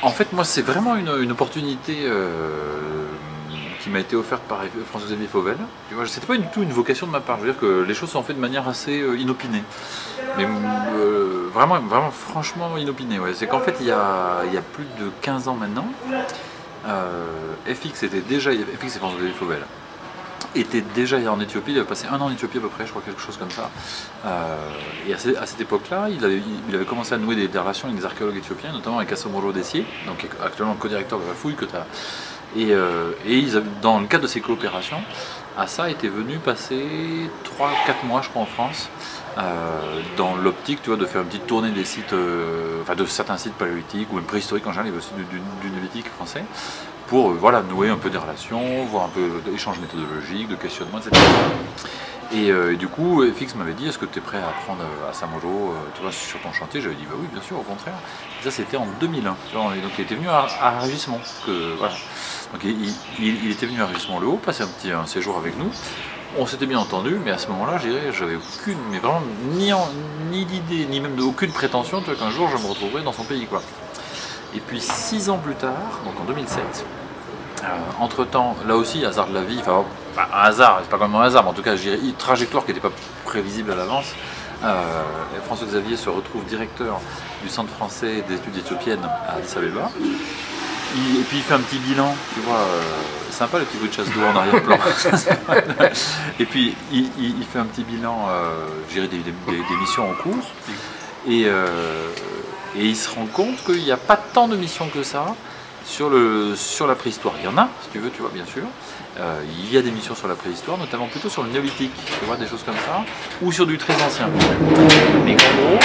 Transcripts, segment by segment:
En fait, moi, c'est vraiment une opportunité qui m'a été offerte par François-Xavier Fauvel. Tu vois, c'était pas du tout une vocation de ma part. Je veux dire que les choses sont faites de manière assez inopinée. Mais vraiment, vraiment, franchement inopinée. Ouais. C'est qu'en fait, il y a plus de 15 ans maintenant, FX était déjà, FX et François-Xavier Fauvel était déjà en Éthiopie, il avait passé 1 an en Éthiopie à peu près, je crois, quelque chose comme ça. Et à cette époque-là, il avait commencé à nouer des relations avec des archéologues éthiopiens, notamment avec Asomoro Dessier, donc qui est actuellement le co-directeur de la fouille que tu as. Et dans le cadre de ces coopérations, Assa était venu passer 3 ou 4 mois, je crois, en France, dans l'optique, tu vois, de faire une petite tournée des sites, enfin de certains sites paléolithiques ou même préhistoriques en général, il y avait aussi du néolithique français, pour voilà, nouer un peu des relations, voir un peu d'échanges méthodologiques, de questionnement, etc. Et du coup, FX m'avait dit, est-ce que tu es prêt à apprendre à Samolo, tu vois, sur ton chantier? J'avais dit, bah oui, bien sûr, au contraire. Et ça, c'était en 2001. Tu vois, et donc il était venu à Régissement. Voilà. Donc il était venu à Régissement Le Haut, passer un séjour avec nous. On s'était bien entendu, mais à ce moment-là, j'avais aucune, mais vraiment ni d'idée, ni même aucune prétention, tu vois, qu'un jour je me retrouverais dans son pays, quoi. Et puis 6 ans plus tard, donc en 2007, entre-temps, là aussi, hasard de la vie, enfin un hasard, c'est pas comme un hasard, mais en tout cas, je dirais une trajectoire qui n'était pas prévisible à l'avance. François Xavier se retrouve directeur du Centre français des études éthiopiennes à Addis Abeba. Et puis il fait un petit bilan, tu vois, sympa le petit bruit de chasse d'eau en arrière-plan. Et puis il fait un petit bilan, je dirais des missions en cours. Et il se rend compte qu'il n'y a pas tant de missions que ça sur la préhistoire. Il y en a, si tu veux, tu vois, bien sûr. Il y a des missions sur la préhistoire, notamment plutôt sur le néolithique, tu vois, des choses comme ça, ou sur du très ancien. Mais en gros,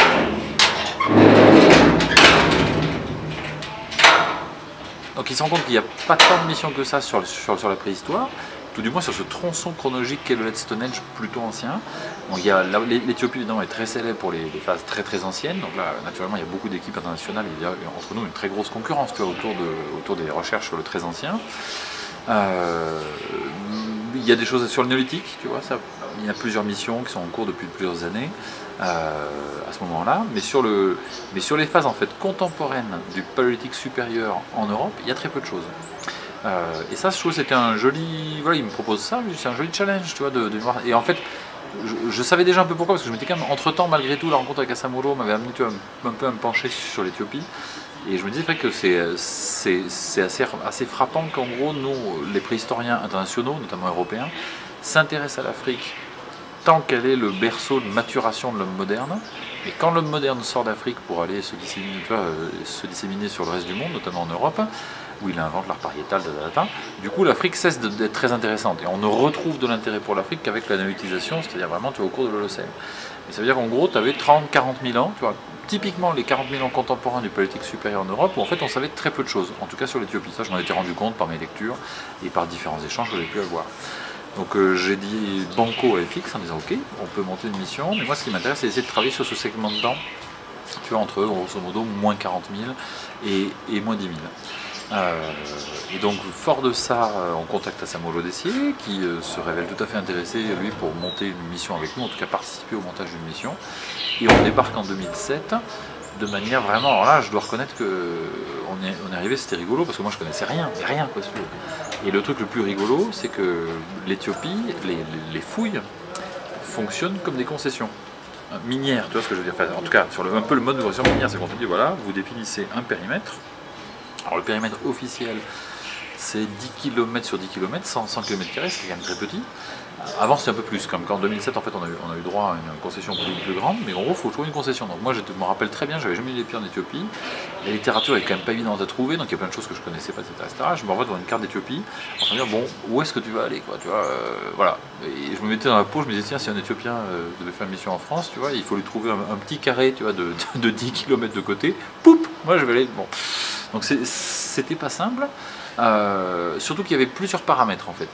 donc il se rend compte qu'il n'y a pas tant de missions que ça sur la préhistoire, tout du moins sur ce tronçon chronologique qu'est le Late Stone Age plutôt ancien. Bon, l'Éthiopie évidemment est très célèbre pour les phases très très anciennes, donc là naturellement il y a beaucoup d'équipes internationales, il y a entre nous une très grosse concurrence, tu vois, autour des recherches sur le très ancien. Il y a des choses sur le néolithique, tu vois, il y a plusieurs missions qui sont en cours depuis plusieurs années à ce moment-là, mais sur les phases en fait contemporaines du paléolithique supérieur en Europe, il y a très peu de choses. Et ça, je trouve que c'était un joli, voilà, il me propose ça, c'est un joli challenge, tu vois, de voir. Et en fait, je savais déjà un peu pourquoi, parce que je m'étais quand même, entre-temps, malgré tout, la rencontre avec Assamolo m'avait amené, tu vois, un peu à me pencher sur l'Éthiopie. Et je me disais que c'est assez frappant qu'en gros, nous, les préhistoriens internationaux, notamment européens, s'intéressent à l'Afrique tant qu'elle est le berceau de maturation de l'homme moderne. Et quand l'homme moderne sort d'Afrique pour aller se disséminer sur le reste du monde, notamment en Europe, où il invente l'art pariétal, du coup l'Afrique cesse d'être très intéressante. Et on ne retrouve de l'intérêt pour l'Afrique qu'avec la néolithisation, c'est-à-dire vraiment tu vois, au cours de l'Holocène. Et ça veut dire qu'en gros, tu avais 30-40 000 ans, tu vois, typiquement les 40 000 ans contemporains du paléolithique supérieur en Europe, où en fait on savait très peu de choses, en tout cas sur l'Éthiopie. Ça, je m'en étais rendu compte par mes lectures et par différents échanges que j'ai pu avoir. Donc j'ai dit banco à FX en disant ok, on peut monter une mission, mais moi ce qui m'intéresse c'est d'essayer de travailler sur ce segment de temps, tu vois, entre grosso modo moins 40 000 et moins 10 000. Et donc fort de ça, on contacte Assamolo Dessier qui se révèle tout à fait intéressé lui pour monter une mission avec nous, en tout cas participer au montage d'une mission. Et on débarque en 2007 de manière vraiment, alors là je dois reconnaître que on est arrivé, c'était rigolo parce que moi je connaissais rien, mais rien quoi. Et le truc le plus rigolo c'est que l'Éthiopie, les fouilles fonctionnent comme des concessions minières, tu vois ce que je veux dire, enfin, en tout cas sur un peu le mode de concession minière, c'est qu'on te dit voilà, vous définissez un périmètre. Alors le périmètre officiel c'est 10 km sur 10 km, 100 km², ce qui est quand même très petit. Avant c'était un peu plus, comme quand en 2007 en fait on a eu droit à une concession plus grande, mais en gros il faut trouver une concession. Donc moi je me rappelle très bien, j'avais jamais mis les pieds en Éthiopie, la littérature est quand même pas évidente à trouver, donc il y a plein de choses que je connaissais pas, etc. Je me revois devant une carte d'Éthiopie, en train de dire bon, où est-ce que tu vas aller quoi, tu vois, voilà. Et je me mettais dans la peau, je me disais tiens, si un Éthiopien devait faire une mission en France, tu vois, il faut lui trouver un petit carré, tu vois, de 10 km de côté, poup, moi je vais aller, bon. Donc c'était pas simple. Surtout qu'il y avait plusieurs paramètres en fait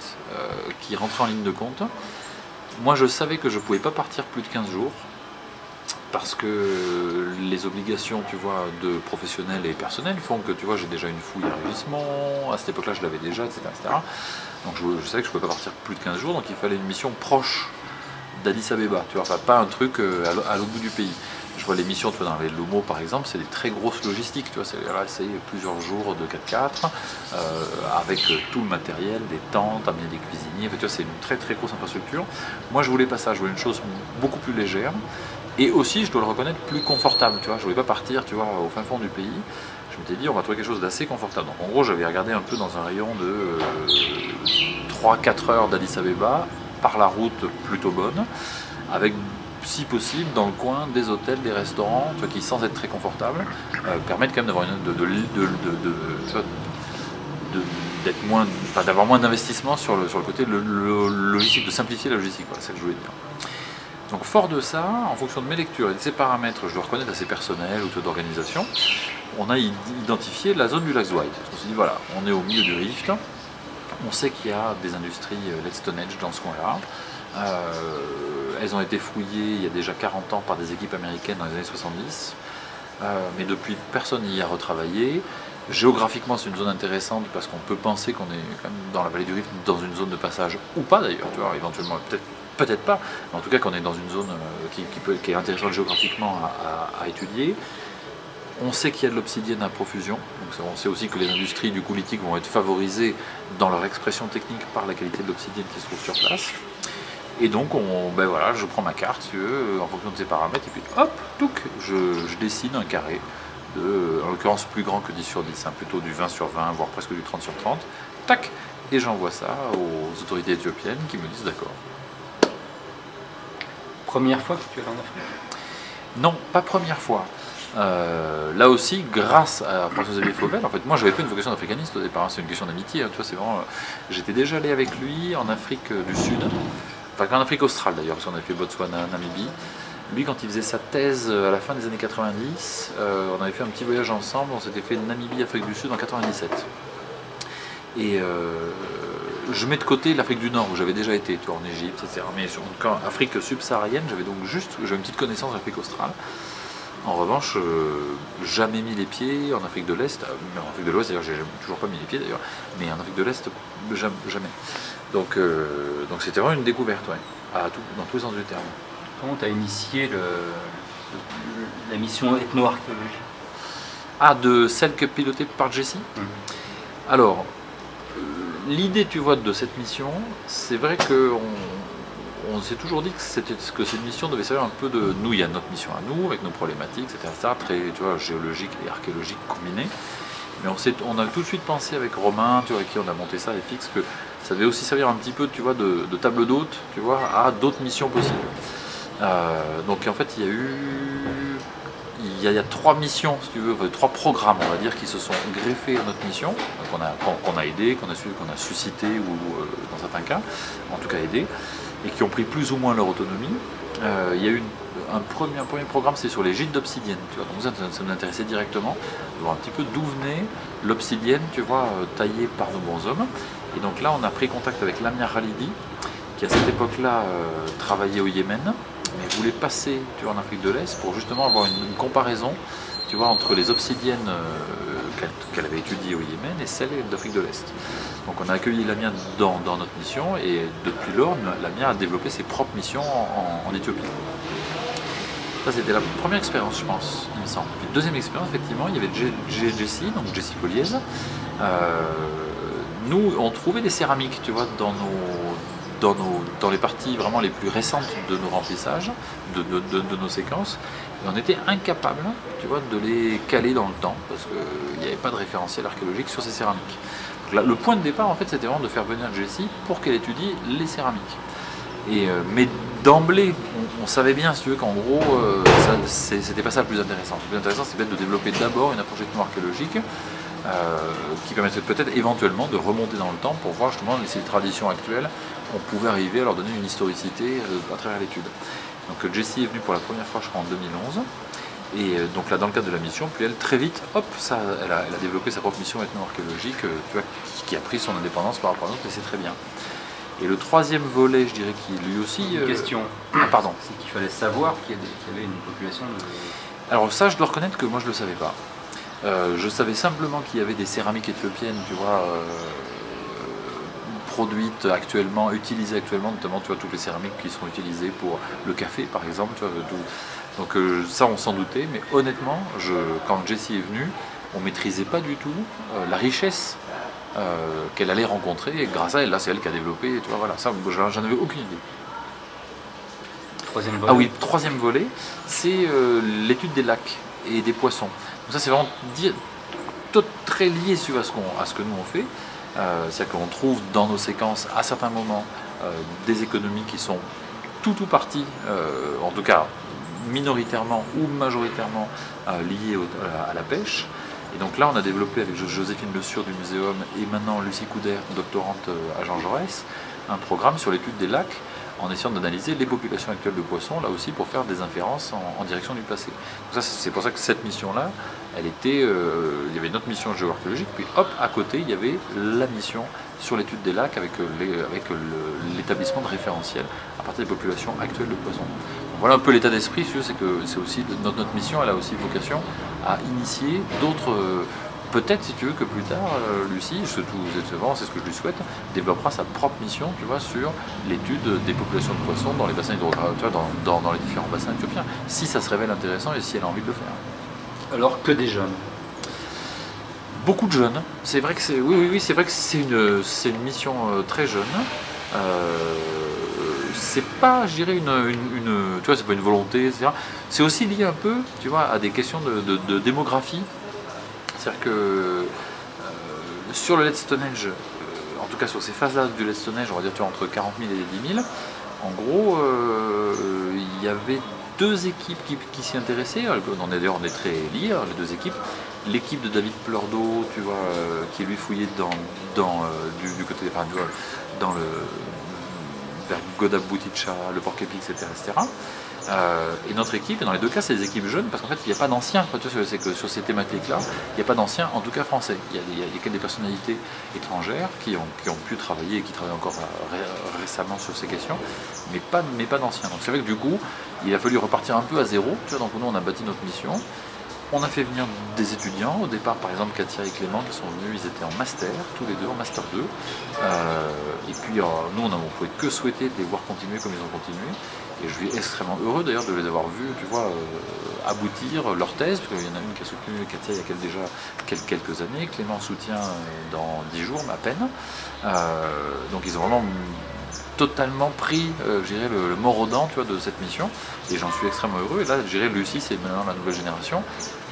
qui rentraient en ligne de compte. Moi je savais que je ne pouvais pas partir plus de 15 jours parce que les obligations, tu vois, de professionnels et personnels font que, tu vois, j'ai déjà une fouille à Régissement, à cette époque-là je l'avais déjà, etc., etc. Donc je savais que je ne pouvais pas partir plus de 15 jours, donc il fallait une mission proche d'Addis Abeba, tu vois, enfin, pas un truc à l'autre bout du pays. Je vois les missions, tu vois, dans les Lomo par exemple, c'est des très grosses logistiques, tu vois, c'est plusieurs jours de 4x4, avec tout le matériel, des tentes, amener des cuisiniers, tu vois, c'est une très très grosse infrastructure. Moi je voulais pas ça, je voulais une chose beaucoup plus légère, et aussi, je dois le reconnaître, plus confortable, tu vois, je voulais pas partir, tu vois, au fin fond du pays. Je m'étais dit, on va trouver quelque chose d'assez confortable. Donc en gros, j'avais regardé un peu dans un rayon de 3-4 heures d'Addis Abeba, par la route plutôt bonne, avec si possible dans le coin des hôtels, des restaurants, tu vois, qui sans être très confortables, permettent quand même d'avoir d'être moins, enfin, d'avoir moins d'investissement sur le côté logistique, de simplifier la logistique, voilà, c'est ce que je voulais dire. Donc fort de ça, en fonction de mes lectures et de ces paramètres, je dois reconnaître assez personnels ou d'organisation, on a identifié la zone du lac Zouaï. On s'est dit voilà, on est au milieu du rift, on sait qu'il y a des industries Let's Stone Age dans ce coin-là. Elles ont été fouillées il y a déjà 40 ans par des équipes américaines dans les années 70, mais depuis personne n'y a retravaillé. Géographiquement c'est une zone intéressante parce qu'on peut penser qu'on est quand même dans la vallée du Rift, dans une zone de passage, ou pas d'ailleurs, tu vois, éventuellement peut-être pas, mais en tout cas qu'on est dans une zone qui est intéressante géographiquement à étudier. On sait qu'il y a de l'obsidienne à profusion, donc on sait aussi que les industries du coup lithique vont être favorisées dans leur expression technique par la qualité de l'obsidienne qui se trouve sur place. Et donc ben voilà, je prends ma carte, si tu veux, en fonction de ces paramètres, et puis hop, touc, je dessine un carré, en l'occurrence plus grand que 10 sur 10, hein, plutôt du 20 sur 20, voire presque du 30 sur 30, tac, et j'envoie ça aux autorités éthiopiennes qui me disent d'accord. Première fois que tu es allé en Afrique? Non, pas première fois. Là aussi, grâce à François-Xavier Fauvel, en fait, moi j'avais pas une vocation d'africaniste au départ, hein, c'est une question d'amitié, hein, tu vois, c'est vraiment, j'étais déjà allé avec lui en Afrique du Sud, enfin en Afrique australe d'ailleurs, parce qu'on avait fait Botswana, Namibie. Lui, quand il faisait sa thèse à la fin des années 90, on avait fait un petit voyage ensemble, on s'était fait Namibie, Afrique du Sud en 97. Et je mets de côté l'Afrique du Nord où j'avais déjà été, tu vois, en Égypte, etc. Mais sur Afrique subsaharienne, j'avais donc j'avais une petite connaissance d'Afrique australe. En revanche, jamais mis les pieds en Afrique de l'Est, même en Afrique de l'Ouest, d'ailleurs, j'ai toujours pas mis les pieds d'ailleurs, mais en Afrique de l'Est, jamais. Donc c'était vraiment une découverte, ouais, dans tous les sens du terme. Comment tu as initié la mission ethno-archéologie? Ah, de celle que pilotée par Jessie. Alors, l'idée, tu vois, de cette mission, c'est vrai qu'on s'est toujours dit que cette mission devait servir un peu de nous. Il y a notre mission à nous, avec nos problématiques, etc. Très, tu vois, géologiques et archéologiques combinées. Mais on a tout de suite pensé avec Romain, tu vois, avec qui on a monté ça, et Fix, que ça devait aussi servir un petit peu, tu vois, de table d'hôte, tu vois, à d'autres missions possibles. Donc en fait, il y a 3 missions, si tu veux, 3 programmes, on va dire, qui se sont greffés à notre mission, qu'on a aidé, qu'on a suscité, ou dans certains cas, en tout cas aidé, et qui ont pris plus ou moins leur autonomie. Il y a eu un premier programme, c'est sur les gîtes d'obsidienne, tu vois, donc ça nous intéressait directement, de voir un petit peu d'où venait l'obsidienne, tu vois, taillée par nos bons hommes. Et donc là, on a pris contact avec Lamia Khalidi, qui à cette époque-là travaillait au Yémen, mais voulait passer, tu vois, en Afrique de l'Est pour justement avoir une comparaison, tu vois, entre les obsidiennes qu'elle avait étudiées au Yémen et celles d'Afrique de l'Est. Donc on a accueilli Lamia dans notre mission, et depuis lors, Lamia a développé ses propres missions en Éthiopie. Ça, c'était la première expérience, je pense, il me semble. Puis, deuxième expérience, effectivement, il y avait Jessie, donc Jessie Colliez. Nous, on trouvait des céramiques, tu vois, dans les parties vraiment les plus récentes de nos remplissages, de nos séquences, et on était incapable, tu vois, de les caler dans le temps, parce qu'il n'y avait pas de référentiel archéologique sur ces céramiques. Donc là, le point de départ, en fait, c'était vraiment de faire venir Jessie pour qu'elle étudie les céramiques. Mais d'emblée, on savait bien, si tu veux, qu'en gros, c'était pas ça le plus intéressant. Le plus intéressant, c'est peut-être de développer d'abord une approche ethno-archéologique qui permettrait peut-être éventuellement de remonter dans le temps pour voir justement si les traditions actuelles, on pouvait arriver à leur donner une historicité à travers l'étude. Donc Jessie est venue pour la première fois, je crois, en 2011. Et donc là, dans le cadre de la mission, puis elle, très vite, hop, elle a développé sa propre mission ethno-archéologique, tu vois, qui a pris son indépendance par rapport à d'autres, et c'est très bien. Et le troisième volet, je dirais, qui lui aussi... Une question. Ah, pardon. C'est qu'il fallait savoir qu'il y avait une population de... Alors ça, je dois reconnaître que moi, je ne le savais pas. Je savais simplement qu'il y avait des céramiques éthiopiennes, tu vois, produites actuellement, utilisées actuellement, notamment, tu vois, toutes les céramiques qui sont utilisées pour le café, par exemple, tu vois, Donc ça, on s'en doutait, mais honnêtement, quand Jessie est venue, on ne maîtrisait pas du tout la richesse qu'elle allait rencontrer, et grâce à elle, là c'est elle qui a développé, tu vois, voilà, ça, j'en avais aucune idée. Troisième volet. Ah oui, troisième volet, c'est l'étude des lacs et des poissons. Donc ça, c'est vraiment très lié à ce que nous on fait. C'est-à-dire qu'on trouve dans nos séquences, à certains moments, des économies qui sont tout parties, en tout cas minoritairement ou majoritairement liées à la pêche. Et donc là, on a développé avec Joséphine Le Sur du Muséum et maintenant Lucie Couder, doctorante à Jean Jaurès, un programme sur l'étude des lacs en essayant d'analyser les populations actuelles de poissons, là aussi pour faire des inférences en direction du passé. Donc ça, c'est pour ça que cette mission-là, elle était, il y avait notre mission géoarchéologique, puis hop, à côté, il y avait la mission sur l'étude des lacs avec l'établissement de référentiels à partir des populations actuelles de poissons. Donc voilà un peu l'état d'esprit, c'est que c'est aussi notre mission, elle a aussi vocation à initier d'autres. Peut-être, si tu veux, que plus tard, Lucie, c'est ce que je lui souhaite, développera sa propre mission, tu vois, sur l'étude des populations de poissons dans les bassins hydrographiques, tu vois, dans les différents bassins éthiopiens, si ça se révèle intéressant et si elle a envie de le faire. Alors que des jeunes. Beaucoup de jeunes. C'est vrai que c'est vrai que c'est une mission très jeune. C'est pas, je dirais, tu vois, c'est pas une volonté, etc. C'est aussi lié un peu, tu vois, à des questions de démographie. C'est-à-dire que sur le Let's Stonehenge, en tout cas sur ces phases-là du Let's Stonehenge, on va dire tu vois, entre 40 000 et 10 000, en gros, il y avait deux équipes qui s'y intéressaient. On est très liés, hein, les deux équipes. L'équipe de David Pleurdeau, tu vois, qui lui fouillait du côté, enfin, vers Godab Bouticha, le Porc-Épic, etc. Et notre équipe, et dans les deux cas, c'est des équipes jeunes, parce qu'en fait, il n'y a pas d'anciens. C'est que sur ces thématiques-là, il n'y a pas d'anciens, en tout cas français. Il y a que des personnalités étrangères qui ont pu travailler et qui travaillent encore récemment sur ces questions, mais pas d'anciens. Donc c'est vrai que du coup, il a fallu repartir un peu à zéro. Tu vois, donc nous, on a bâti notre mission. On a fait venir des étudiants. Au départ, par exemple, Katia et Clément qui sont venus, ils étaient en master, tous les deux, en master 2. Et puis, nous, on ne pouvait que souhaiter de les voir continuer comme ils ont continué. Et je suis extrêmement heureux d'ailleurs de les avoir vus, tu vois, aboutir leur thèse, parce qu'il y en a une qui a soutenu Katia il y a déjà quelques années, Clément soutient dans 10 jours, à peine. Donc ils ont vraiment totalement pris, je dirais, le mort aux dents, tu vois, de cette mission, et j'en suis extrêmement heureux. Et là, je dirais, Lucie, c'est maintenant la nouvelle génération,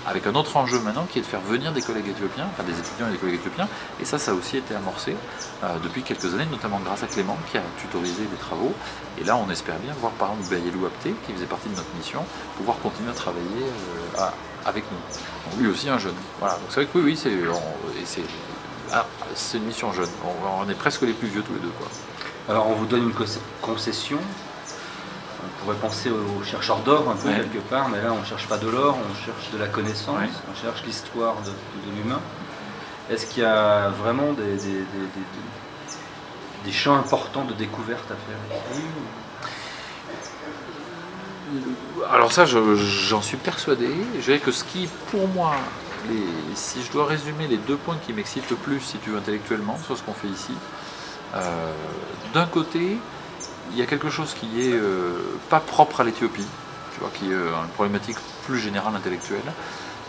avec un autre enjeu maintenant qui est de faire venir des collègues éthiopiens, enfin des étudiants et des collègues éthiopiens, et ça a aussi été amorcé depuis quelques années, notamment grâce à Clément qui a tutorisé des travaux, et là on espère bien voir par exemple Bayelou Apté, qui faisait partie de notre mission, pouvoir continuer à travailler avec nous. Donc, lui aussi un jeune. Voilà, donc c'est vrai que oui, c'est une mission jeune, on est presque les plus vieux tous les deux, quoi. Alors on vous donne une concession. On pourrait penser aux chercheurs d'or un peu quelque part, mais là on ne cherche pas de l'or, on cherche de la connaissance, on cherche l'histoire de l'humain. Est-ce qu'il y a vraiment des champs importants de découverte à faire? Alors ça, j'en suis persuadé. Je dirais que ce qui, pour moi, si je dois résumer les deux points qui m'excitent le plus, si tu veux, intellectuellement, sur ce qu'on fait ici, d'un côté, il y a quelque chose qui est pas propre à l'Éthiopie, tu vois, qui est une problématique plus générale intellectuelle.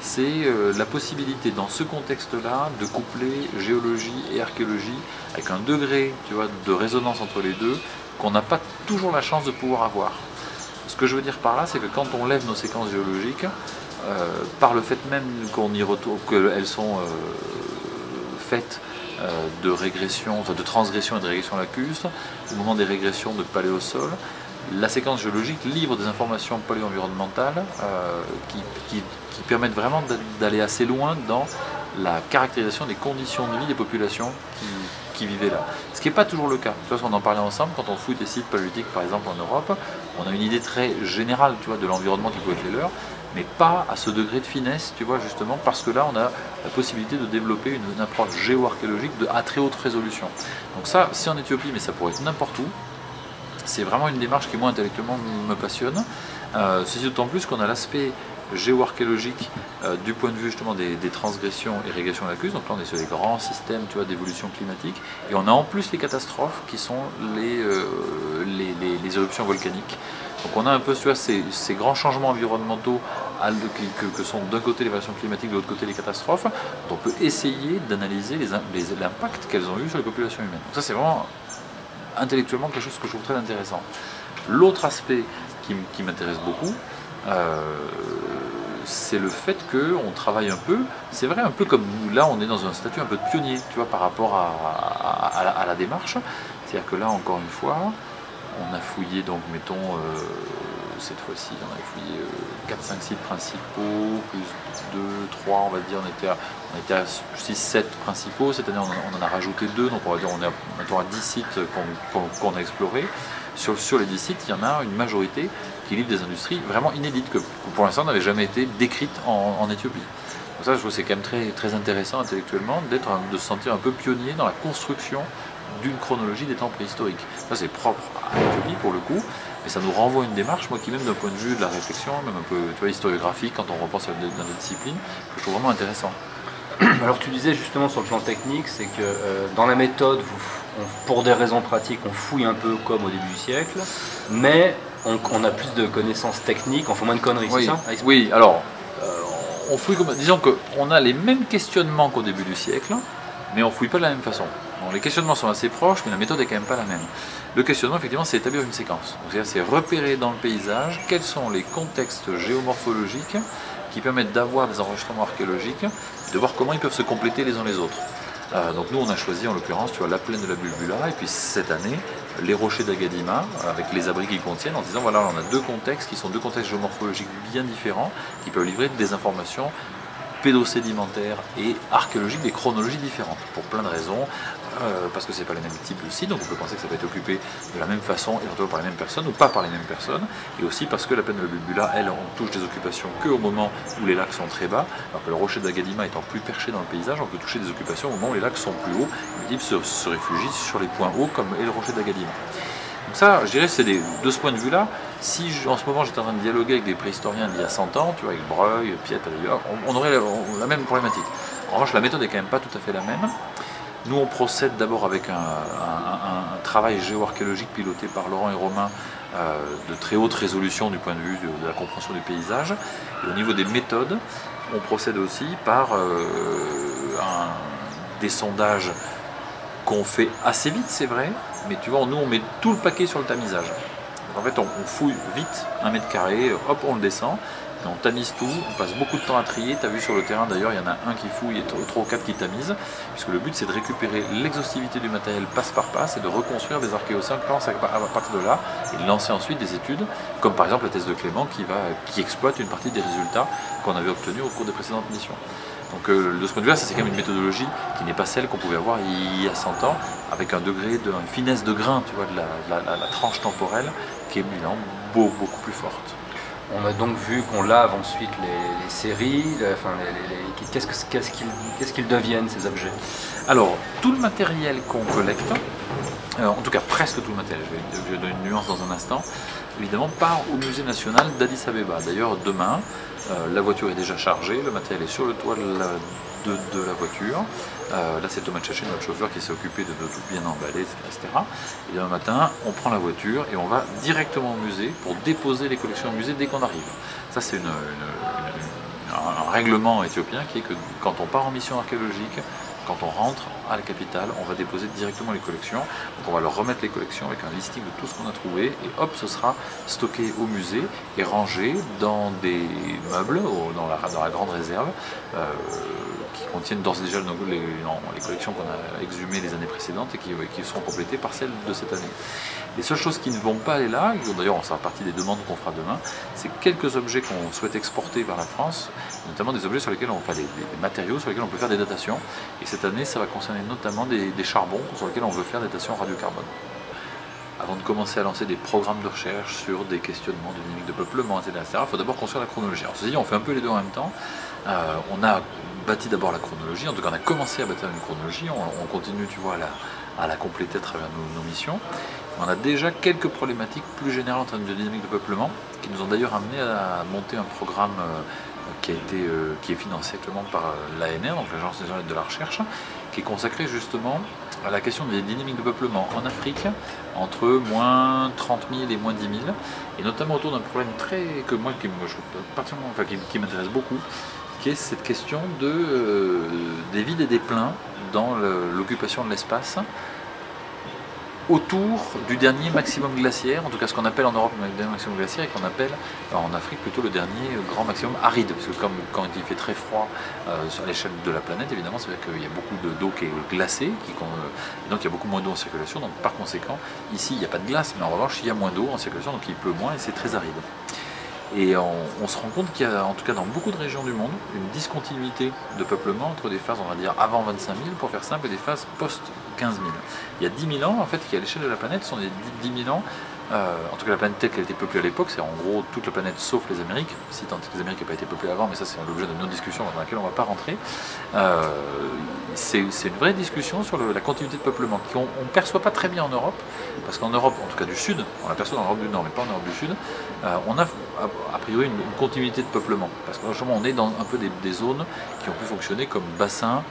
C'est la possibilité dans ce contexte-là de coupler géologie et archéologie avec un degré, tu vois, de résonance entre les deux qu'on n'a pas toujours la chance de pouvoir avoir. Ce que je veux dire par là, c'est que quand on lève nos séquences géologiques, par le fait même qu'on y retrouve, qu'elles sont faites de régression, enfin de transgression et de régression lacustre, au moment des régressions de paléosol, la séquence géologique livre des informations paléo-environnementales qui permettent vraiment d'aller assez loin dans la caractérisation des conditions de vie des populations qui vivaient là. Ce qui n'est pas toujours le cas. Tu vois, on en parlait ensemble, quand on fouille des sites paléolithiques par exemple en Europe, on a une idée très générale, tu vois, de l'environnement qui peut être les leurs, mais pas à ce degré de finesse, tu vois, justement, parce que là, on a la possibilité de développer une approche géo-archéologique à très haute résolution. Donc ça, c'est en Éthiopie, mais ça pourrait être n'importe où. C'est vraiment une démarche qui, moi, intellectuellement, me passionne. Ceci d'autant plus qu'on a l'aspect géoarchéologique du point de vue justement des transgressions et régressions lacustres. Donc là on est sur des grands systèmes, tu vois, d'évolution climatique, et on a en plus les catastrophes qui sont les éruptions volcaniques. Donc on a un peu, tu vois, ces grands changements environnementaux que sont d'un côté les variations climatiques, de l'autre côté les catastrophes, dont on peut essayer d'analyser l'impact qu'elles ont eu sur les populations humaines. Donc ça c'est vraiment intellectuellement quelque chose que je trouve très intéressant. L'autre aspect qui m'intéresse beaucoup, c'est le fait qu'on travaille un peu, c'est vrai, un peu comme nous, là on est dans un statut un peu de pionnier, tu vois, par rapport à la démarche. C'est-à-dire que là, encore une fois, on a fouillé, donc mettons, cette fois-ci, on a fouillé 4-5 sites principaux, plus 2, 3, on va dire, on était à 6-7 principaux. Cette année, on en a rajouté 2, donc on va dire on est à 10 sites qu'on a explorés. Sur les 10 sites, il y en a une majorité qui livrent des industries vraiment inédites, que pour l'instant n'avaient jamais été décrites en Éthiopie. Donc ça, je trouve que c'est quand même très, très intéressant intellectuellement de se sentir un peu pionnier dans la construction d'une chronologie des temps préhistoriques. Ça, c'est propre à l'Éthiopie pour le coup, mais ça nous renvoie à une démarche, moi qui même d'un point de vue de la réflexion, même un peu, tu vois, historiographique, quand on repense à notre discipline, que je trouve vraiment intéressant. Alors tu disais justement sur le plan technique, c'est que dans la méthode, pour des raisons pratiques, on fouille un peu comme au début du siècle, mais on a plus de connaissances techniques, on fait moins de conneries, oui, c'est ça? Oui, alors, on fouille comme, disons qu'on a les mêmes questionnements qu'au début du siècle, mais on ne fouille pas de la même façon. Bon, les questionnements sont assez proches, mais la méthode est quand même pas la même. Le questionnement, effectivement, c'est établir une séquence. C'est repérer dans le paysage quels sont les contextes géomorphologiques qui permettent d'avoir des enregistrements archéologiques, de voir comment ils peuvent se compléter les uns les autres. Donc nous, on a choisi en l'occurrence, tu vois, la plaine de la Bulbula, et puis cette année, les rochers d'Agadima, avec les abris qu'ils contiennent, en disant voilà, on a deux contextes qui sont deux contextes géomorphologiques bien différents, qui peuvent livrer des informations pédosédimentaires et archéologiques, des chronologies différentes, pour plein de raisons, parce que c'est pas le même type de site, donc on peut penser que ça va être occupé de la même façon, éventuellement par les mêmes personnes, ou pas par les mêmes personnes, et aussi parce que la plaine de la Bulbula, elle, on touche des occupations qu'au moment où les lacs sont très bas, alors que le rocher d'Agadima étant plus perché dans le paysage, on peut toucher des occupations au moment où les lacs sont plus hauts, et le type se réfugie sur les points hauts, comme est le rocher d'Agadima. Donc ça, je dirais, c'est de ce point de vue-là, si en ce moment j'étais en train de dialoguer avec des préhistoriens d'il y a 100 ans, tu vois, avec Breuil, Piette, d'ailleurs, on aurait la même problématique. En revanche, la méthode est quand même pas tout à fait la même. Nous, on procède d'abord avec un travail géoarchéologique piloté par Laurent et Romain de très haute résolution du point de vue de la compréhension du paysage. Et au niveau des méthodes, on procède aussi par des sondages qu'on fait assez vite, c'est vrai, mais tu vois, nous on met tout le paquet sur le tamisage. Donc, en fait, on fouille vite 1 mètre carré, hop, on le descend, et on tamise tout, on passe beaucoup de temps à trier. Tu as vu sur le terrain d'ailleurs, il y en a un qui fouille et 3 ou 4 qui tamisent, puisque le but c'est de récupérer l'exhaustivité du matériel passe par passe et de reconstruire des archéosynchronces à partir de là, et de lancer ensuite des études, comme par exemple la thèse de Clément qui exploite une partie des résultats qu'on avait obtenus au cours des précédentes missions. Donc de ce point de vue-là, c'est quand même une méthodologie qui n'est pas celle qu'on pouvait avoir il y a 100 ans, avec une finesse de grain, tu vois, de la tranche temporelle, qui est évidemment beaucoup plus forte. On a donc vu qu'on lave ensuite les séries, qu'est-ce qu'ils deviennent ces objets? Alors, tout le matériel qu'on collecte, en tout cas presque tout le matériel, je vais donner une nuance dans un instant, évidemment part au musée national d'Addis Abeba. D'ailleurs, demain, la voiture est déjà chargée, le matériel est sur le toit de la voiture. Là, c'est Thomas Tchaché, notre chauffeur, qui s'est occupé de tout bien emballer, etc. Et demain matin, on prend la voiture et on va directement au musée pour déposer les collections au musée dès qu'on arrive. Ça, c'est un règlement éthiopien qui est que quand on part en mission archéologique, quand on rentre à la capitale, on va déposer directement les collections. Donc on va leur remettre les collections avec un listing de tout ce qu'on a trouvé, et hop, ce sera stocké au musée et rangé dans des meubles, dans la grande réserve, qui contiennent d'ores et déjà les collections qu'on a exhumées les années précédentes et qui seront complétées par celles de cette année. Les seules choses qui ne vont pas aller là, d'ailleurs on sera partie des demandes qu'on fera demain, c'est quelques objets qu'on souhaite exporter vers la France, notamment des objets sur lesquels des matériaux sur lesquels on peut faire des datations. Et cette année, ça va concerner notamment des charbons sur lesquels on veut faire des datations radiocarbone. Avant de commencer à lancer des programmes de recherche sur des questionnements de dynamique de peuplement, etc., il faut d'abord construire la chronologie. Alors ceci dit, on fait un peu les deux en même temps. On a bâti d'abord la chronologie, en tout cas on a commencé à bâtir une chronologie, on continue, tu vois, à la compléter à travers nos missions. On a déjà quelques problématiques plus générales en termes de dynamique de peuplement qui nous ont d'ailleurs amené à monter un programme qui est financé actuellement par l'ANR, donc l'Agence nationale de la recherche, qui est consacré justement à la question des dynamiques de peuplement en Afrique entre moins 30 000 et moins 10 000, et notamment autour d'un problème qui m'intéresse beaucoup, qui est cette question des vides et des pleins dans l'occupation de l'espace autour du dernier maximum glaciaire, en tout cas ce qu'on appelle en Europe le dernier maximum glaciaire et qu'on appelle en Afrique plutôt le dernier grand maximum aride, parce que comme quand il fait très froid à l'échelle de la planète, évidemment c'est vrai qu'il y a beaucoup d'eau qui est glacée, et donc il y a beaucoup moins d'eau en circulation, donc par conséquent ici il n'y a pas de glace, mais en revanche il y a moins d'eau en circulation, donc il pleut moins et c'est très aride. Et on se rend compte qu'il y a, en tout cas dans beaucoup de régions du monde, une discontinuité de peuplement entre des phases, on va dire, avant 25 000, pour faire simple, et des phases post-15 000. Il y a 10 000 ans, en fait, qui à l'échelle de la planète sont des 10 000 ans, en tout cas la planète telle qu'elle a été peuplée à l'époque, c'est en gros toute la planète sauf les Amériques, si tant est que les Amériques n'ont pas été peuplées avant, mais ça c'est l'objet de notre discussion dans laquelle on ne va pas rentrer. C'est une vraie discussion sur la continuité de peuplement, qu'on ne perçoit pas très bien en Europe, parce qu'en Europe, en tout cas du Sud, on l'aperçoit dans l'Europe du Nord, mais pas en Europe du Sud, on a a priori une continuité de peuplement, parce que franchement on est dans un peu des zones qui ont pu fonctionner comme bassin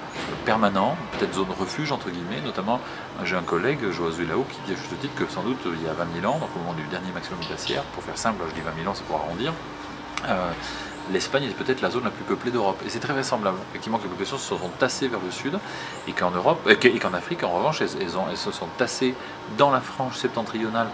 permanent, peut-être zone refuge entre guillemets, notamment j'ai un collègue, Joas Zulao, qui dit à juste titre que sans doute il y a 20 000 ans, donc au moment du dernier maximum glaciaire, pour faire simple, je dis 20 000 ans c'est pour arrondir, l'Espagne est peut-être la zone la plus peuplée d'Europe. Et c'est très vraisemblable, effectivement, que les populations se sont tassées vers le sud, et qu'en Afrique, en revanche, elles se sont tassées dans la frange septentrionale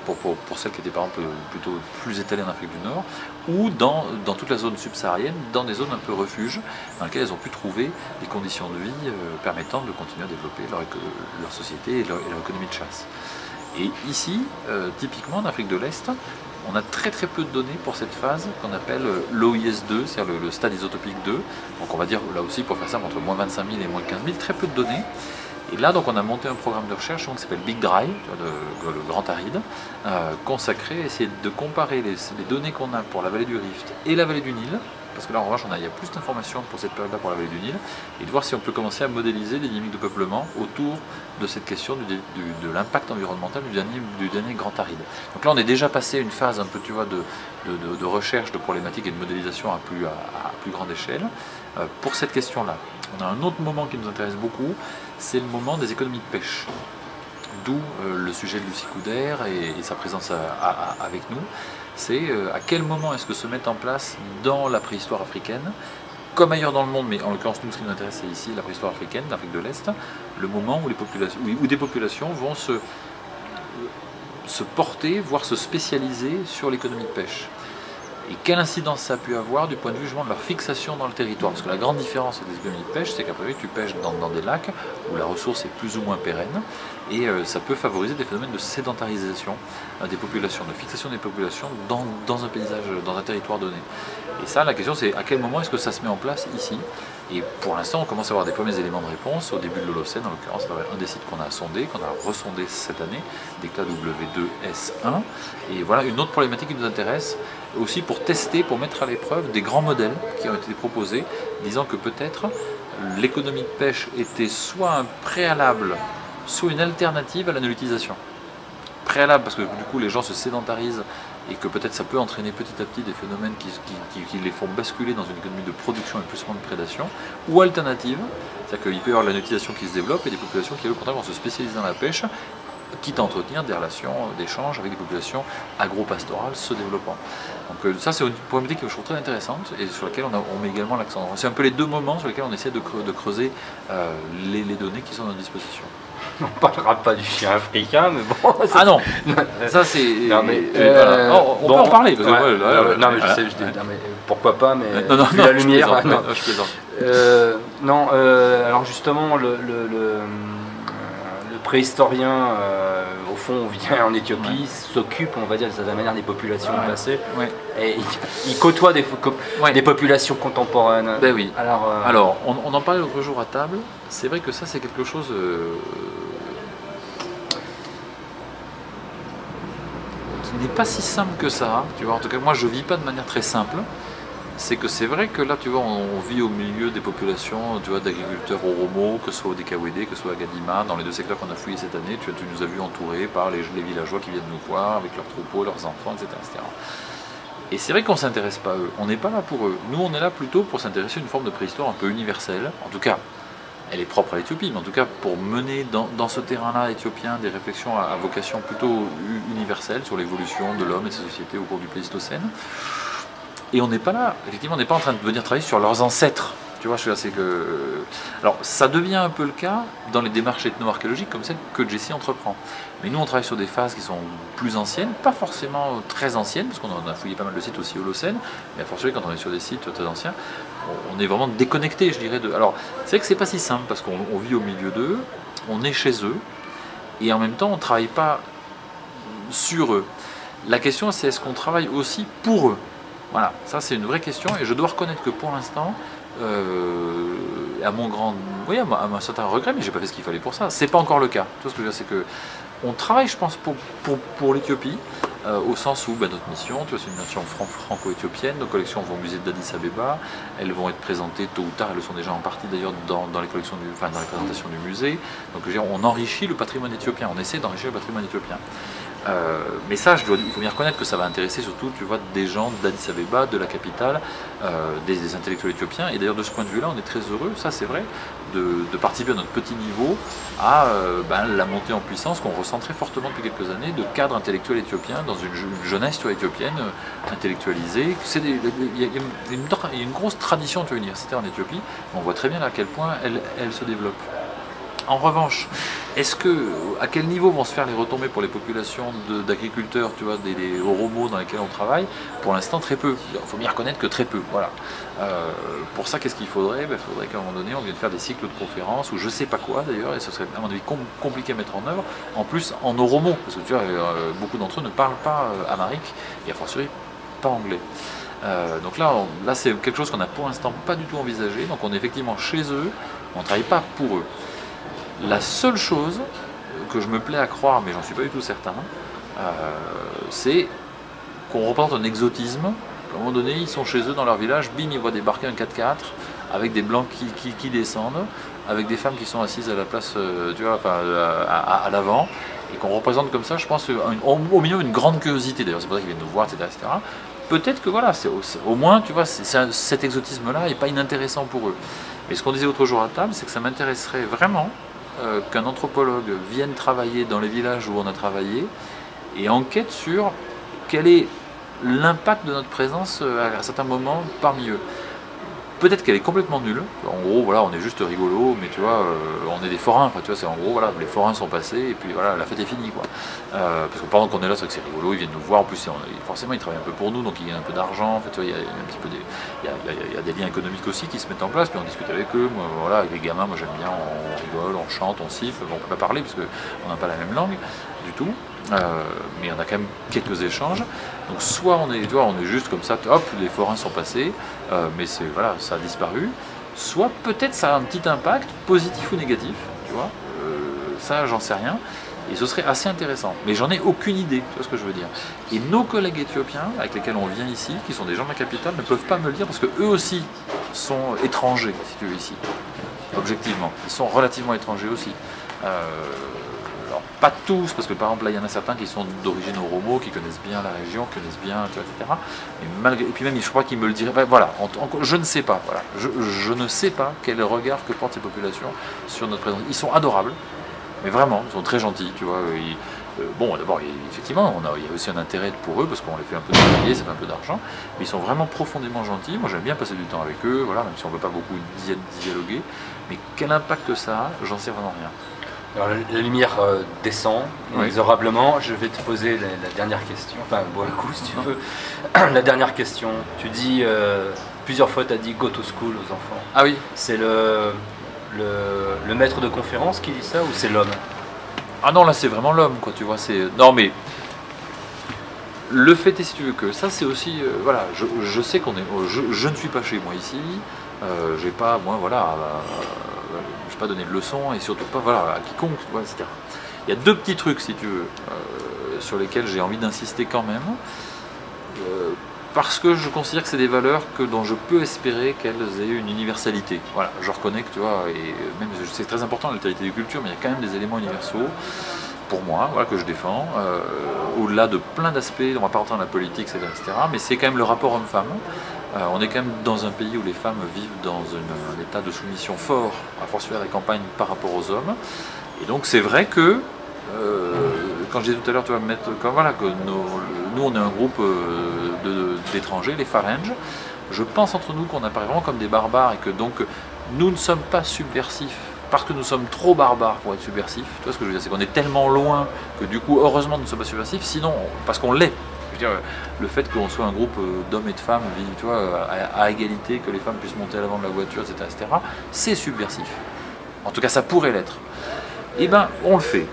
pour celles qui étaient par exemple plutôt plus étalées en Afrique du Nord, ou dans toute la zone subsaharienne, dans des zones un peu refuges, dans lesquelles elles ont pu trouver des conditions de vie permettant de continuer à développer leur société et leur économie de chasse. Et ici, typiquement en Afrique de l'Est, on a très peu de données pour cette phase qu'on appelle l'OIS2, c'est-à-dire le stade isotopique 2. Donc on va dire là aussi, pour faire simple, entre moins 25 000 et moins 15 000, très peu de données. Et là, donc, on a monté un programme de recherche qui s'appelle Big Dry, le Grand Aride, consacré à essayer de comparer les données qu'on a pour la vallée du Rift et la vallée du Nil, parce que là en revanche il y a plus d'informations pour cette période-là pour la vallée du Nil, et de voir si on peut commencer à modéliser les dynamiques de peuplement autour de cette question de l'impact environnemental du dernier Grand Aride. Donc là on est déjà passé une phase un peu de recherche de problématiques et de modélisation à plus grande échelle. Pour cette question-là, on a un autre moment qui nous intéresse beaucoup, c'est le moment des économies de pêche. D'où le sujet de Lucie Couder et sa présence avec nous. C'est à quel moment est-ce que se met en place dans la préhistoire africaine, comme ailleurs dans le monde, mais en l'occurrence nous ce qui nous intéresse c'est ici la préhistoire africaine, l'Afrique de l'Est, le moment où des populations vont se porter, voire se spécialiser sur l'économie de pêche. Et quelle incidence ça a pu avoir du point de vue justement de leur fixation dans le territoire. Parce que la grande différence des économies de pêche, c'est qu'après tu pêches dans des lacs où la ressource est plus ou moins pérenne, et ça peut favoriser des phénomènes de sédentarisation des populations, de fixation des populations dans un paysage, dans un territoire donné. Et ça, la question c'est à quel moment est-ce que ça se met en place ici. Et pour l'instant, on commence à avoir des premiers éléments de réponse au début de l'Holocène, en l'occurrence, un des sites qu'on a sondé, qu'on a ressondé cette année, Déclat W2S1. Et voilà une autre problématique qui nous intéresse, aussi pour tester, pour mettre à l'épreuve des grands modèles qui ont été proposés, disant que peut-être l'économie de pêche était soit un préalable, soit une alternative à la nullité. Préalable parce que du coup les gens se sédentarisent et que peut-être ça peut entraîner petit à petit des phénomènes qui les font basculer dans une économie de production et plus souvent de prédation, ou alternative, c'est-à-dire qu'il peut y avoir la nullité qui se développe et des populations qui au contraire vont se spécialiser dans la pêche, quitte à entretenir des relations d'échange avec des populations agro-pastorales se développant. Donc ça c'est une problématique que je trouve très intéressante et sur laquelle on met également l'accent. C'est un peu les deux moments sur lesquels on essaie de creuser les données qui sont à notre disposition. On ne parlera pas du chien africain, mais bon... Ah non, ça c'est... Voilà. On peut en parler. Parce que, non, mais je sais, mais pourquoi pas, mais non, la lumière... Je plaisante. Alors justement, le préhistorien, au fond, vient en Éthiopie, s'occupe, on va dire, de certaine manière, des populations passées, et il côtoie des populations contemporaines. Ben oui. Alors on en parlait l'autre jour à table, c'est vrai que ça c'est quelque chose qui n'est pas si simple que ça, tu vois. En tout cas, moi je vis pas de manière très simple, c'est que c'est vrai que là, tu vois, on vit au milieu des populations, tu vois, d'agriculteurs oromo, que ce soit au DKWD, que ce soit à Gadima, dans les 2 secteurs qu'on a fouillés cette année, tu nous as vu entourés par les villageois qui viennent nous voir, avec leurs troupeaux, leurs enfants, etc. etc. Et c'est vrai qu'on ne s'intéresse pas à eux, on n'est pas là pour eux. Nous, on est là plutôt pour s'intéresser à une forme de préhistoire un peu universelle, en tout cas, elle est propre à l'Éthiopie, mais en tout cas pour mener dans ce terrain-là éthiopien des réflexions à vocation plutôt universelle sur l'évolution de l'homme et de sa société au cours du Pléistocène. Et on n'est pas là, effectivement, on n'est pas en train de venir travailler sur leurs ancêtres. Tu vois, c'est que. Alors, ça devient un peu le cas dans les démarches ethno-archéologiques comme celle que Jesse entreprend. Mais nous, on travaille sur des phases qui sont plus anciennes, pas forcément très anciennes, parce qu'on en a fouillé pas mal de sites aussi Holocène, mais à fortiori, quand on est sur des sites très anciens, on est vraiment déconnecté, je dirais. Alors, c'est vrai que c'est pas si simple, parce qu'on vit au milieu d'eux, on est chez eux, et en même temps, on ne travaille pas sur eux. La question, c'est est-ce qu'on travaille aussi pour eux? Voilà, ça c'est une vraie question, et je dois reconnaître que pour l'instant, à mon grand, oui, à un certain regret, mais j'ai pas fait ce qu'il fallait pour ça. C'est pas encore le cas. Tout ce que je veux dire, c'est que on travaille, je pense, pour l'Éthiopie, au sens où notre mission, tu vois, c'est une mission franco-éthiopienne. Nos collections vont au musée d'Addis Abeba. Elles vont être présentées tôt ou tard. Elles le sont déjà en partie d'ailleurs dans les collections, dans les présentations du musée. Donc, je veux dire, on enrichit le patrimoine éthiopien. On essaie d'enrichir le patrimoine éthiopien. Mais ça, il faut bien reconnaître que ça va intéresser surtout, tu vois, des gens d'Addis Abeba, de la capitale, des intellectuels éthiopiens. Et d'ailleurs, de ce point de vue-là, on est très heureux, ça c'est vrai, de participer à notre petit niveau à la montée en puissance qu'on ressent très fortement depuis quelques années de cadres intellectuels éthiopiens dans une jeunesse éthiopienne intellectualisée. Il y a une grosse tradition universitaire en Éthiopie. On voit très bien à quel point elle se développe. En revanche, à quel niveau vont se faire les retombées pour les populations d'agriculteurs, tu vois, des oromos dans lesquels on travaille? Pour l'instant, très peu. Il faut bien reconnaître que très peu. Voilà. Pour ça, qu'est-ce qu'il faudrait? Il faudrait qu'à un moment donné, on vienne faire des cycles de conférences, ou je sais pas quoi d'ailleurs, et ce serait à mon avis compliqué à mettre en œuvre, en plus en oromo, parce que tu vois, beaucoup d'entre eux ne parlent pas amharique, et a fortiori pas anglais. Donc là c'est quelque chose qu'on n'a pour l'instant pas du tout envisagé, donc on est effectivement chez eux, on ne travaille pas pour eux. La seule chose que je me plais à croire, mais j'en suis pas du tout certain, c'est qu'on représente un exotisme. À un moment donné, ils sont chez eux dans leur village, bim, ils voient débarquer un 4x4 avec des blancs qui descendent, avec des femmes qui sont assises à la place, tu vois, enfin, à l'avant, et qu'on représente comme ça, je pense, au milieu une grande curiosité. D'ailleurs, c'est pour ça qu'ils viennent nous voir, etc., etc. Peut-être que voilà, au moins, tu vois, cet exotisme-là n'est pas inintéressant pour eux. Mais ce qu'on disait l'autre jour à table, c'est que ça m'intéresserait vraiment qu'un anthropologue vienne travailler dans les villages où on a travaillé et enquête sur quel est l'impact de notre présence à certains moments parmi eux. Peut-être qu'elle est complètement nulle. En gros, voilà, on est juste rigolo, mais tu vois, on est des forains. Enfin, tu vois, c'est en gros, voilà, les forains sont passés et puis voilà, la fête est finie, quoi. Parce que pendant qu'on est là, c'est vrai que c'est rigolo. Ils viennent nous voir. En plus, forcément, ils travaillent un peu pour nous, donc ils gagnent un peu d'argent. En fait, tu vois, il y a un petit peu il y a des liens économiques aussi qui se mettent en place. Puis on discute avec eux. Moi, voilà, avec les gamins, moi j'aime bien. On rigole, on chante, on siffle. Bon, on peut pas parler parce qu'on n'a pas la même langue du tout. Mais on a quand même quelques échanges. Donc soit on est juste comme ça, hop, les forains sont passés, mais voilà, ça a disparu. Soit peut-être ça a un petit impact, positif ou négatif, tu vois. Ça, j'en sais rien. Et ce serait assez intéressant. Mais j'en ai aucune idée, tu vois ce que je veux dire. Et nos collègues éthiopiens, avec lesquels on vient ici, qui sont des gens de la capitale, ne peuvent pas me le dire parce qu'eux aussi sont étrangers, si tu veux, ici. Objectivement. Ils sont relativement étrangers aussi. Alors, pas tous, parce que par exemple là il y en a certains qui sont d'origine oromo, qui connaissent bien la région, connaissent bien, tu vois, etc. Et puis même je crois qu'ils me le diraient, voilà, je ne sais pas, voilà. Je ne sais pas quel regard que portent ces populations sur notre présence. Ils sont adorables, mais vraiment, ils sont très gentils, tu vois. Bon, d'abord, effectivement, il y a aussi un intérêt pour eux, parce qu'on les fait un peu travailler, ça fait un peu d'argent, mais ils sont vraiment profondément gentils. Moi j'aime bien passer du temps avec eux, voilà, même si on ne veut pas beaucoup dialoguer, mais quel impact ça a, j'en sais vraiment rien. Alors la lumière descend inexorablement. Je vais te poser la dernière question. Enfin, bon, coup, si tu veux. La dernière question. Tu dis plusieurs fois, tu as dit go to school aux enfants. Ah oui. C'est le maître de conférence qui dit ça ou c'est l'homme? Ah non, là c'est vraiment l'homme, quoi. Tu vois, non mais le fait est, si tu veux, que ça c'est aussi voilà. Je sais qu'on est. Je ne suis pas chez moi ici. J'ai pas, moi, voilà. Je ne vais pas donner de leçons et surtout pas voilà, à quiconque, etc. Il y a deux petits trucs, si tu veux, sur lesquels j'ai envie d'insister quand même. parce que je considère que c'est des valeurs dont je peux espérer qu'elles aient une universalité. Voilà, je reconnais que tu vois, et même c'est très important l'altérité des cultures, mais il y a quand même des éléments universaux pour moi, voilà, que je défends, au-delà de plein d'aspects, on va pas rentrer dans la politique, etc. Mais c'est quand même le rapport homme-femme. On est quand même dans un pays où les femmes vivent dans un état de soumission fort, à fortiori à la campagne, par rapport aux hommes. Et donc c'est vrai que, quand je disais tout à l'heure, tu vas me mettre, voilà, que nous on est un groupe d'étrangers, les Faranges. Je pense entre nous qu'on apparaît vraiment comme des barbares et que donc nous ne sommes pas subversifs parce que nous sommes trop barbares pour être subversifs. Tu vois ce que je veux dire, c'est qu'on est tellement loin que du coup, heureusement, nous ne sommes pas subversifs, sinon, parce qu'on l'est. Je veux dire, le fait qu'on soit un groupe d'hommes et de femmes, tu vois, à égalité, que les femmes puissent monter à l'avant de la voiture, etc., c'est subversif. En tout cas, ça pourrait l'être. Eh bien, on le fait,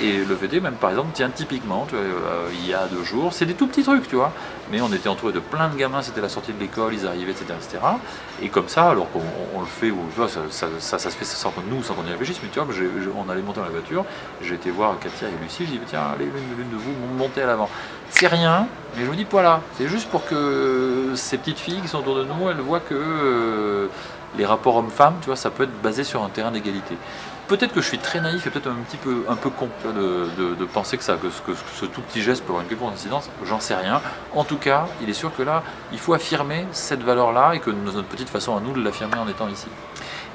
et le fait est même, par exemple, tiens, typiquement, tu vois, il y a 2 jours, c'est des tout petits trucs, tu vois, mais on était entouré de plein de gamins, c'était la sortie de l'école, ils arrivaient, etc., et comme ça, alors qu'on le fait, ou, tu vois, ça se fait sans qu'on y réfléchisse, mais tu vois, on allait monter dans la voiture, j'ai été voir Katia et Lucie, j'ai dit, tiens, allez, l'une de vous, montez à l'avant. C'est rien, mais je me dis, voilà, c'est juste pour que ces petites filles qui sont autour de nous, elles voient que les rapports hommes-femmes, tu vois, ça peut être basé sur un terrain d'égalité. Peut-être que je suis très naïf et peut-être un peu con de penser que ce tout petit geste peut avoir une quelconque incidence, j'en sais rien. En tout cas, il est sûr que là, il faut affirmer cette valeur-là et que notre petite façon à nous de l'affirmer en étant ici.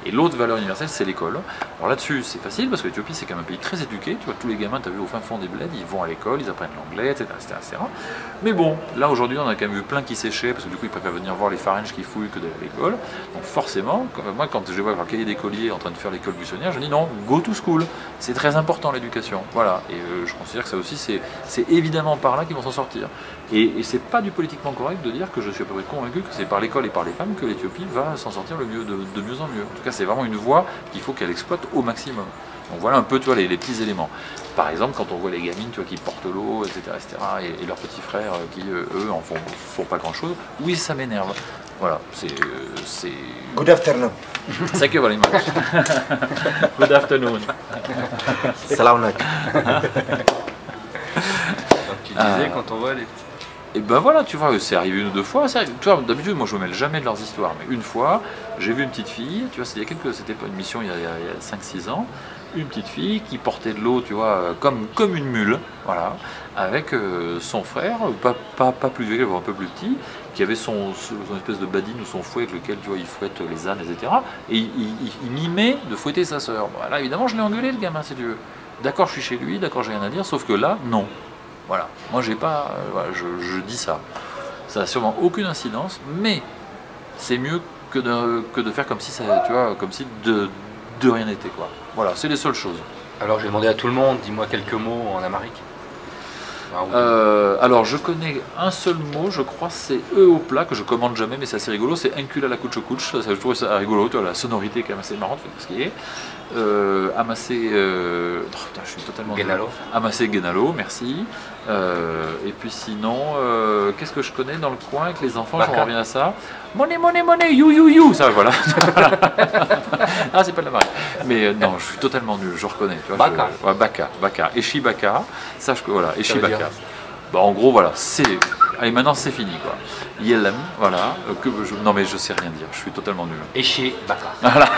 Et l'autre valeur universelle, c'est l'école. Alors là-dessus, c'est facile parce que l'Éthiopie, c'est quand même un pays très éduqué. Tu vois, tous les gamins, tu as vu au fin fond des bleds, ils vont à l'école, ils apprennent l'anglais, etc., etc. Mais bon, là aujourd'hui, on a quand même eu plein qui séchaient parce que du coup, ils préfèrent venir voir les Faranges qui fouillent que d'aller à l'école. Donc forcément, moi, quand je vois un cahier d'écolier en train de faire l'école buissonnière, je dis non, go to school. C'est très important l'éducation. Voilà. Et je considère que ça aussi, c'est évidemment par là qu'ils vont s'en sortir. Et c'est pas du politiquement correct de dire que je suis à peu près convaincu que c'est par l'école et par les femmes que l'Éthiopie va s'en sortir de mieux en mieux. En tout cas, c'est vraiment une voie qu'il faut qu'elle exploite au maximum. Donc voilà un peu, tu vois, les petits éléments. Par exemple, quand on voit les gamines, tu vois, qui portent l'eau, etc., et leurs petits frères qui, eux, en font pas grand-chose, oui, ça m'énerve. Voilà, c'est... Good afternoon. Thank you very much. Good afternoon. Salam alaikum. Donc tu disais, quand on voit les petits... Et ben voilà, tu vois, c'est arrivé 1 ou 2 fois. Tu vois, d'habitude, moi je me mêle jamais de leurs histoires, mais une fois, j'ai vu une petite fille, tu vois, c'était pas une mission il y a 5-6 ans, une petite fille qui portait de l'eau, tu vois, comme une mule, voilà, avec son frère, pas plus vieux, un peu plus petit, qui avait son espèce de badine ou son fouet avec lequel, tu vois, il fouette les ânes, etc. Et il mimait de fouetter sa sœur. Voilà, évidemment, je l'ai engueulé, le gamin, si tu veux. D'accord, je suis chez lui, d'accord, j'ai rien à dire, sauf que là, non. Voilà, moi j'ai pas, voilà, je dis ça. Ça n'a sûrement aucune incidence, mais c'est mieux que de faire comme si ça, tu vois, comme si de rien n'était, quoi. Voilà, c'est les seules choses. Alors j'ai demandé à tout le monde, dis-moi quelques mots en amharique. Alors je connais un seul mot, je crois, c'est eux au plat, que je commande jamais, mais c'est assez rigolo, c'est Enkula la couche couche, je trouve ça rigolo, tu vois, la sonorité est quand même assez marrante, ce qui est. Amasser, putain, je suis totalement... Genalo. Amasser Genalo, merci. Et puis sinon, qu'est-ce que je connais dans le coin avec les enfants, je reviens à ça. Monnaie, monnaie, monnaie, you, ça voilà. Ah, c'est pas de la marque. Mais non, je suis totalement nul, je reconnais. Tu vois, Baka. Ouais, Baka. Eshi Baka, sache que voilà, Eshi Baka. Bah, en gros, voilà, c'est... Allez, maintenant c'est fini, quoi. Yelem, voilà. Non, mais je sais rien dire, je suis totalement nul. Eshi Baka. Voilà.